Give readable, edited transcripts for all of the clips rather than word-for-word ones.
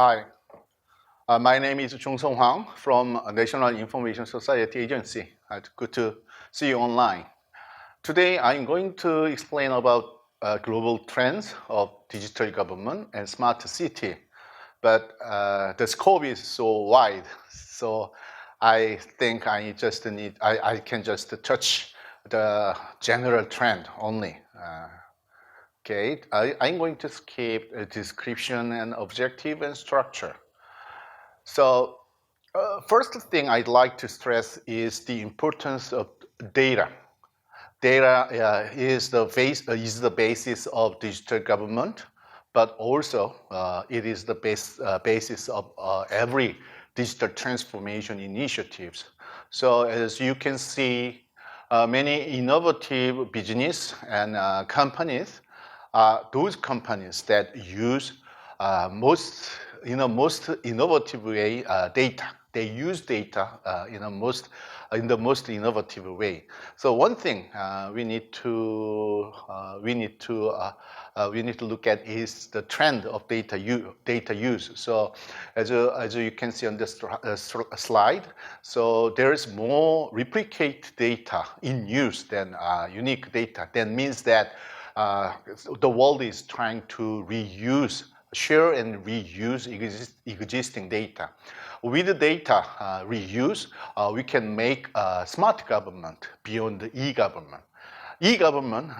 Hi, my name is Jongsung Hwang from National Information Society Agency. Good to see you online. Today, I'm going to explain about global trends of digital government and smart city. But the scope is so wide, so I think I can just touch the general trend only. Okay, I'm going to skip a description and objective and structure. So, first thing I'd like to stress is the importance of data. Data is the basis of digital government, but also it is the basis of every digital transformation initiatives. So, as you can see, many innovative business and companies, those companies that use most most innovative way data. They use data in the most innovative way. So one thing we need to look at is the trend of data use. So as you can see on this slide, so there is more replicate data in use than unique data. That means that the world is trying to share and reuse existing data. With the data reuse, we can make smart government beyond the e-government. E-government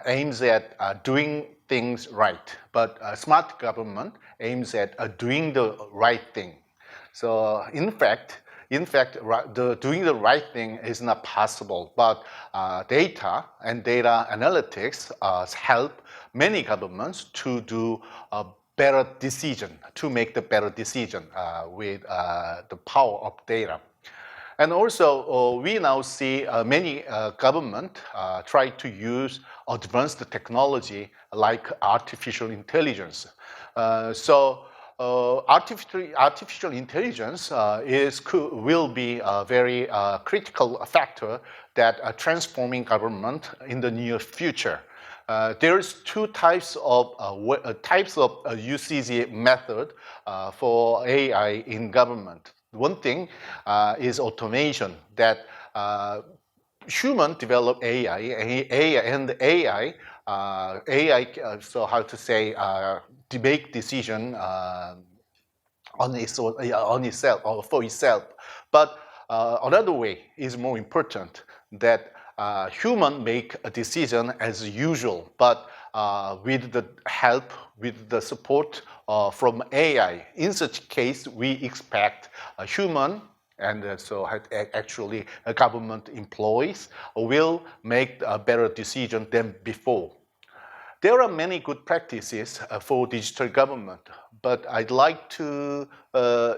aims at doing things right, but smart government aims at doing the right thing. So doing the right thing is not possible, but data and data analytics help many governments to do a better decision, to make the better decision with the power of data. And also, we now see many government try to use advanced technology like artificial intelligence. Artificial intelligence will be a very critical factor that transforming government in the near future. There's two types of UCG method for AI in government. One thing is automation, that human develop AI, so how to say, to make decision on itself or for itself. But another way is more important, that human make a decision as usual, but with the help, with the support from AI. In such case, we expect a human and actually government employees will make a better decision than before. There are many good practices for digital government, but I'd like to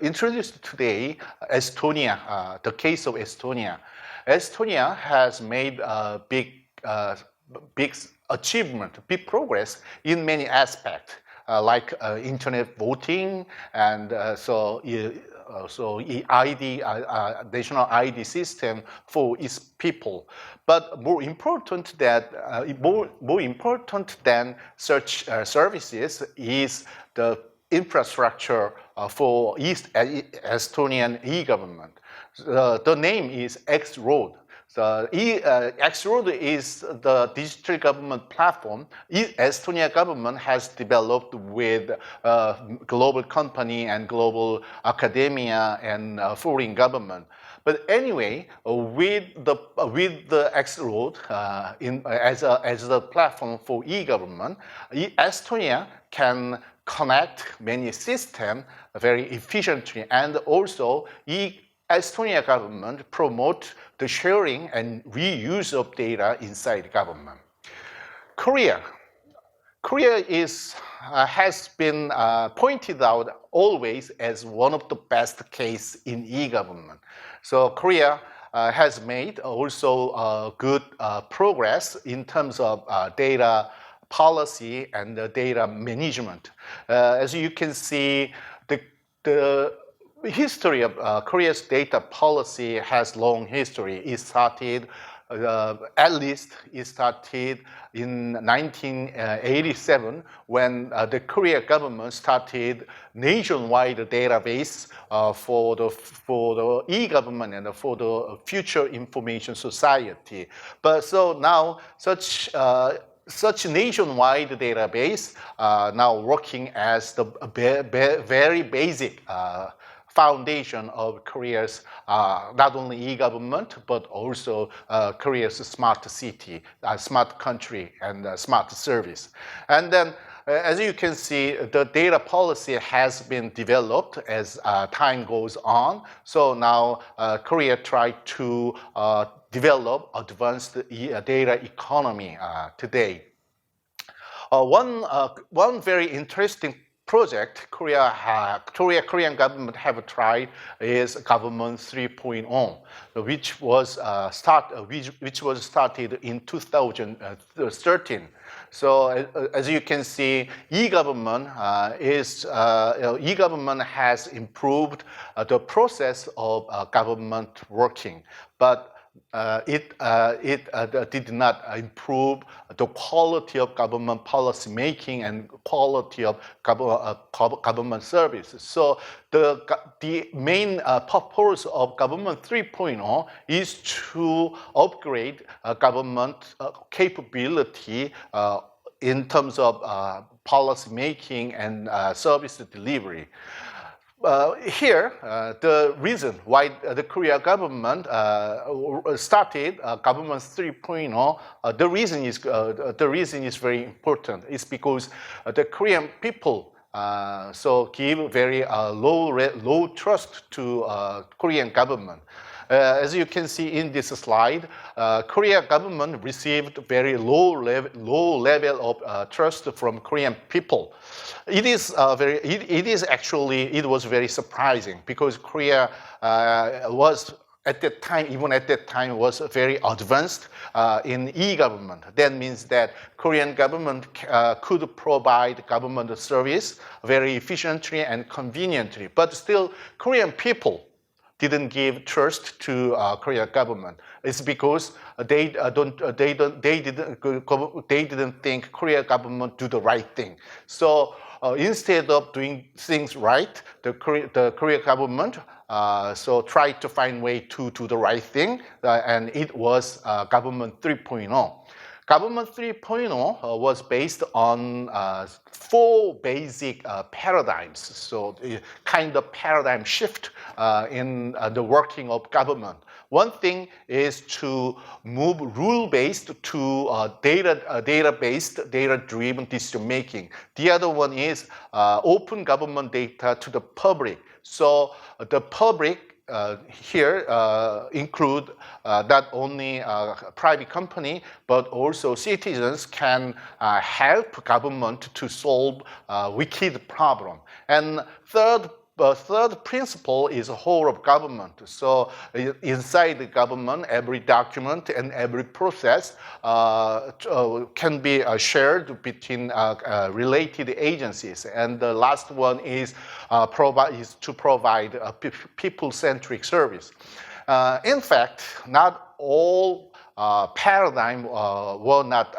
introduce today Estonia, the case of Estonia. Estonia has made a big achievement, big progress in many aspects, like internet voting and national ID system for its people. But more important than such services is the infrastructure for East Estonian e-government. The name is X-Road. X-Road is the digital government platform Estonia government has developed with global company and global academia and foreign government. But anyway, with the X-Road as the platform for e-government, Estonia can connect many systems very efficiently, and also Estonia government promote the sharing and reuse of data inside government. Korea has been pointed out always as one of the best case in e-government. So Korea has made also good progress in terms of data policy and data management. As you can see, the history of Korea's data policy has long history. It started at least it started in 1987 when the Korea government started nationwide database for the e-government and for the future information society. But so now such nationwide database now working as the very basic foundation of Korea's not only e-government but also Korea's smart city, smart country, and smart service. And then as you can see, the data policy has been developed as time goes on. So now Korea tried to develop advanced data economy today. One very interesting project Korean government have tried is Government 3.0, which was started in 2013. So as you can see, e-government e-government has improved the process of government working, but it did not improve the quality of government policy making and quality of government services. So the main purpose of Government 3.0 is to upgrade government capability in terms of policy making and service delivery. Here, the reason why the Korea government started Government 3.0, the reason is very important. It's because the Korean people so give very low trust to Korean government. As you can see in this slide, Korea government received very low level of trust from Korean people. It was very surprising because Korea was at that time was very advanced in e-government. That means that Korean government could provide government service very efficiently and conveniently. But still, Korean people didn't give trust to Korean government. It's because they didn't think Korean government do the right thing. So instead of doing things right, the Korean government so tried to find way to do the right thing, and it was Government 3.0. Government 3.0 was based on four basic paradigms, so kind of paradigm shift in the working of government. One thing is to move rule-based to data-based, data-driven decision-making. The other one is open government data to the public. So the public here include not only private company, but also citizens can help government to solve wicked problem. And third principle is whole of government. So inside the government, every document and every process can be shared between related agencies. And the last one is to provide people-centric service. In fact, not all paradigm were not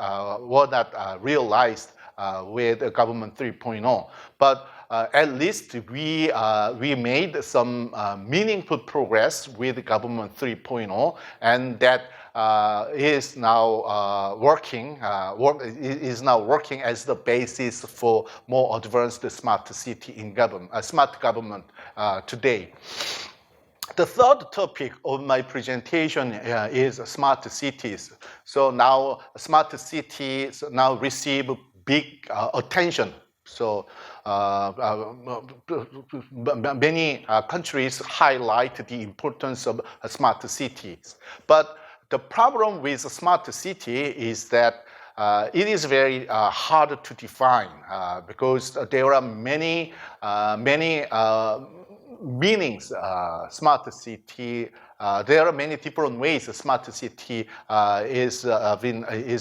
realized with Government 3.0, but at least we made some meaningful progress with Government 3.0, and that is now working as the basis for more advanced smart city in smart government today. The third topic of my presentation is smart cities. So now smart cities now receive big attention. So many countries highlight the importance of smart cities. But the problem with a smart city is that it is very hard to define because there are many meanings smart city. There are many different ways a smart city is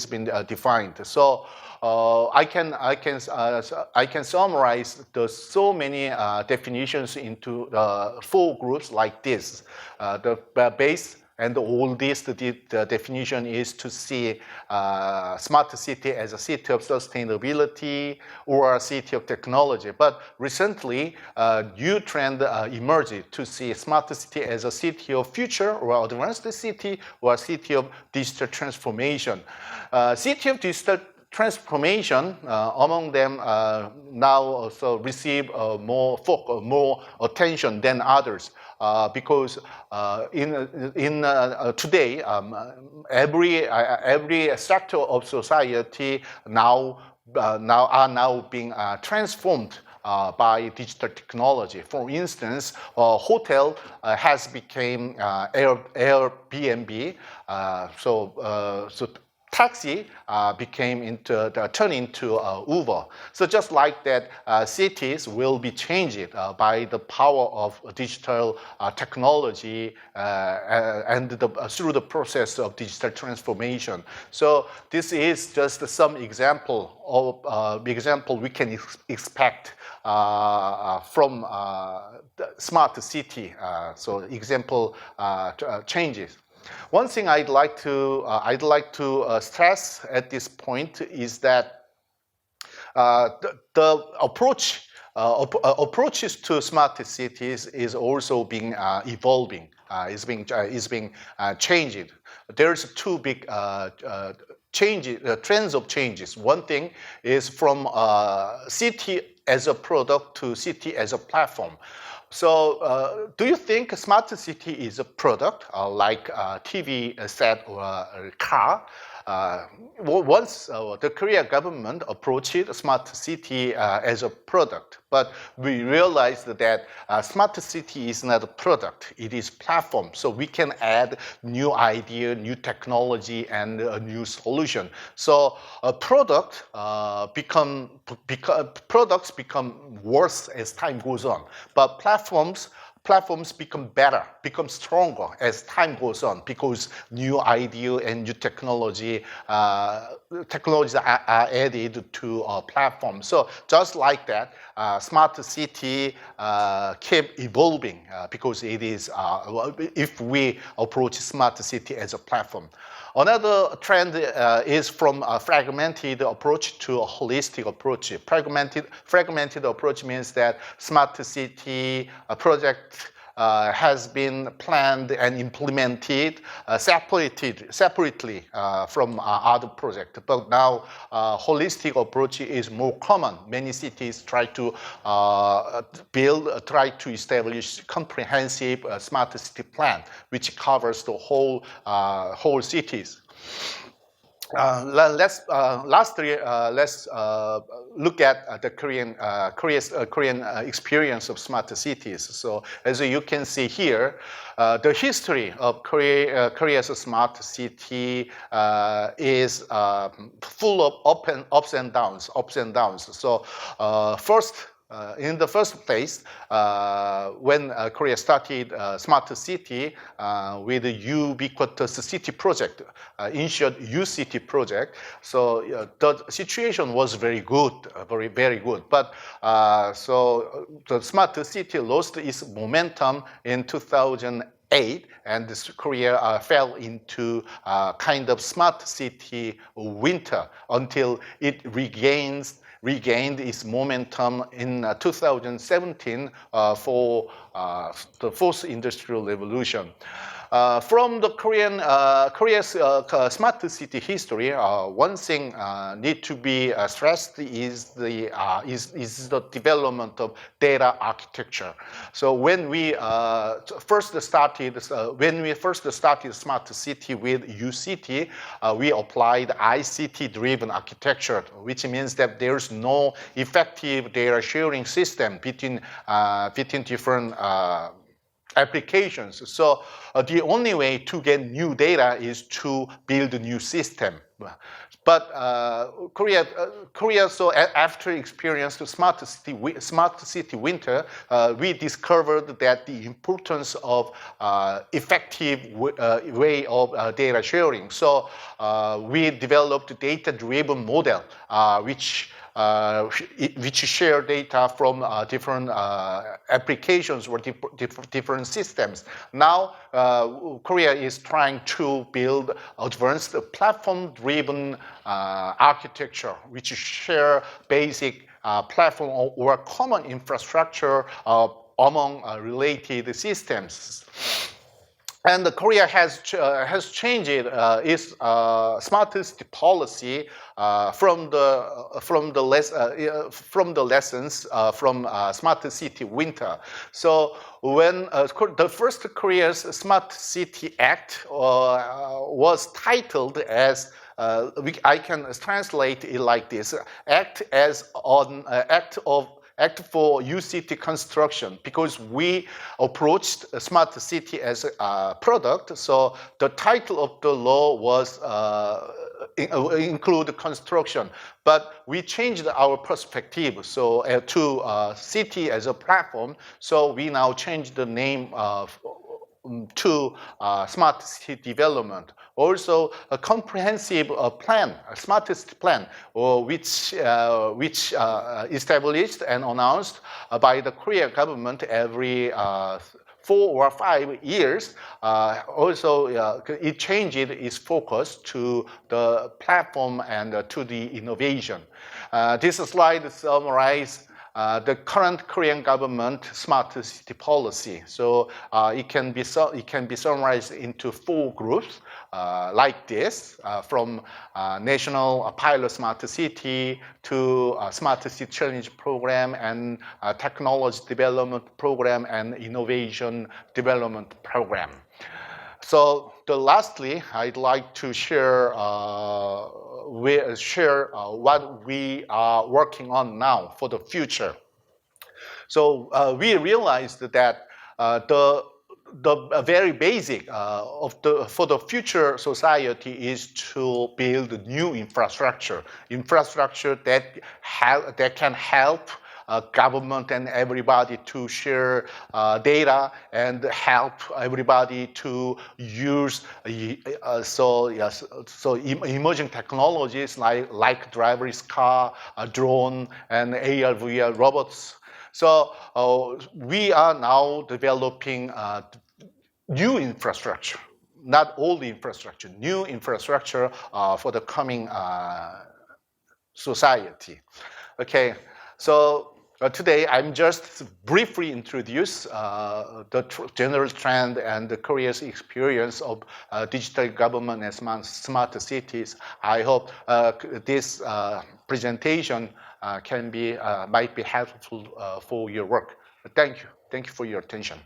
been defined. So I can summarize so many definitions into four groups like this. The base And all this, the definition is to see smart city as a city of sustainability or a city of technology. But recently, new trend emerged to see smart city as a city of future or advanced city or a city of digital transformation. City of digital transformation among them now also receive more attention than others because today every sector of society now being transformed by digital technology. For instance, hotel has become Airbnb, so taxi turned into Uber. So just like that, cities will be changed by the power of digital technology and through the process of digital transformation. So this is just some example of example we can expect from the smart city. So example changes. One thing I'd like to stress at this point is that the approaches to smart cities is also being evolving, is being changed. There's two big trends of changes. One thing is from city as a product to city as a platform. So, do you think a smart city is a product like a TV set or a car? Once the Korea government approached smart city as a product, but we realized that smart city is not a product; it is platform. So we can add new idea, new technology, and a new solution. So a products become worse as time goes on, but platforms become better, become stronger as time goes on because new idea and new technologies are added to a platform. So just like that, smart city keep evolving because it is if we approach smart city as a platform. Another trend is from a fragmented approach to a holistic approach. Fragmented approach means that smart city project has been planned and implemented separately from other projects. But now holistic approach is more common. Many cities try to establish comprehensive smart city plan, which covers the whole cities. Lastly, let's look at the Korean experience of smart cities. So as you can see here, the history of Korea's smart city is full of ups and downs. So in the first place, when Korea started smart city with the ubiquitous city project, initiated U-City project, so the situation was very good, very good. But so the smart city lost its momentum in 2008, and Korea fell into kind of smart city winter until it regained its momentum in 2017 for the fourth industrial revolution. From the Korea's smart city history, one thing need to be stressed is the development of data architecture. So when we first started smart city with U-City, we applied ICT-driven architecture, which means that there's no effective data sharing system between different applications. So the only way to get new data is to build a new system. But Korea, so after experiencing smart city winter, we discovered that the importance of effective way of data sharing. So we developed a data-driven model, which which share data from different applications or different systems. Now, Korea is trying to build advanced platform-driven architecture, which share basic platform or common infrastructure among related systems. And Korea has changed its smart city policy from the lessons from smart city winter. So when the first Korea's Smart City Act was titled as I can translate it like this: act as an act for UCT construction, because we approached a smart city as a product. So the title of the law was include construction, but we changed our perspective so to city as a platform. So we now changed the name to smart city development. Also, a comprehensive plan, a smart city plan, which established and announced by the Korean government every 4 or 5 years. It changed its focus to the platform and to the innovation. This slide summarizes the current Korean government smart city policy. So it can be summarized into 4 groups like this, from national pilot smart city to smart city challenge program and technology development program and innovation development program. So lastly, I'd like to share what we are working on now for the future. So we realized that the very basic for the future society is to build new infrastructure that can help government and everybody to share data and help everybody to use emerging technologies like driverless car, drone, and AR, VR robots. So we are now developing new infrastructure, not old infrastructure, new infrastructure for the coming society. Okay, so today I'm just briefly introduce the general trend and the Korea's experience of digital government and smart cities. I hope this presentation might be helpful for your work. Thank you for your attention.